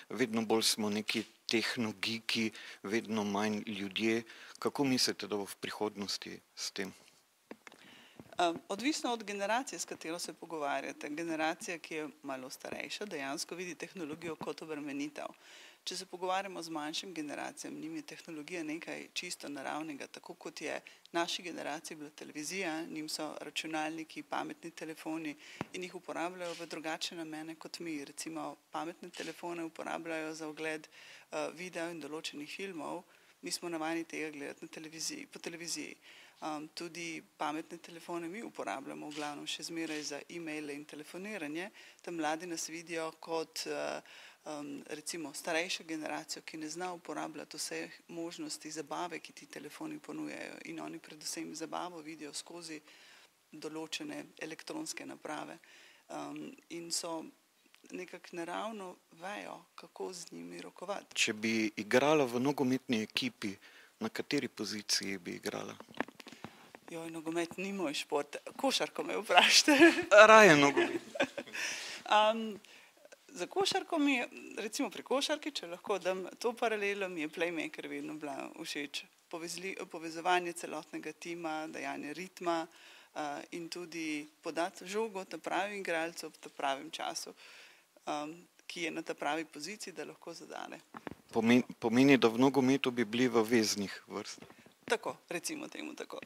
vedno bolj smo neki tehnogiki, vedno manj ljudje. Kako mislite, da bo v prihodnosti s tem? Odvisno od generacije, s katero se pogovarjate. Generacija, ki je malo starejša, dejansko vidi tehnologijo kot obremenitev. Če se pogovarjamo z manjšim generacijam, njim je tehnologija nekaj čisto naravnega, tako kot je naši generaciji bila televizija, njim so računalniki, pametni telefoni in jih uporabljajo v drugačne namene kot mi. Recimo pametne telefone uporabljajo za ogled videa in določenih filmov, mi smo navajeni tega gledati po televiziji. Tudi pametne telefone mi uporabljamo v glavnem še zmeraj za e-maile in telefoniranje, tam mladi nas vidijo kot recimo starejšo generacijo, ki ne zna uporabljati vse možnosti zabave, ki ti telefoni ponujajo, in oni predvsem zabavo vidijo skozi določene elektronske naprave in so nekako naravno vejo, kako z njimi rokovati. Če bi igrala v nogometni ekipi, na kateri poziciji bi igrala? Joj, nogomet ni moj šport, košarko me vprašate. Raje nogomet. Za košarko mi je, recimo pri košarki, če lahko dam to paralelo, mi je playmaker vedno bila všeč. Povezovanje celotnega tima, dajanje ritma in tudi podati žogo ta pravim igralcu v ta pravim času, ki je na ta pravi poziciji, da lahko zadane. Pomeni, da v nogometu bi bili v veznih vrstah. Tako, recimo temu tako.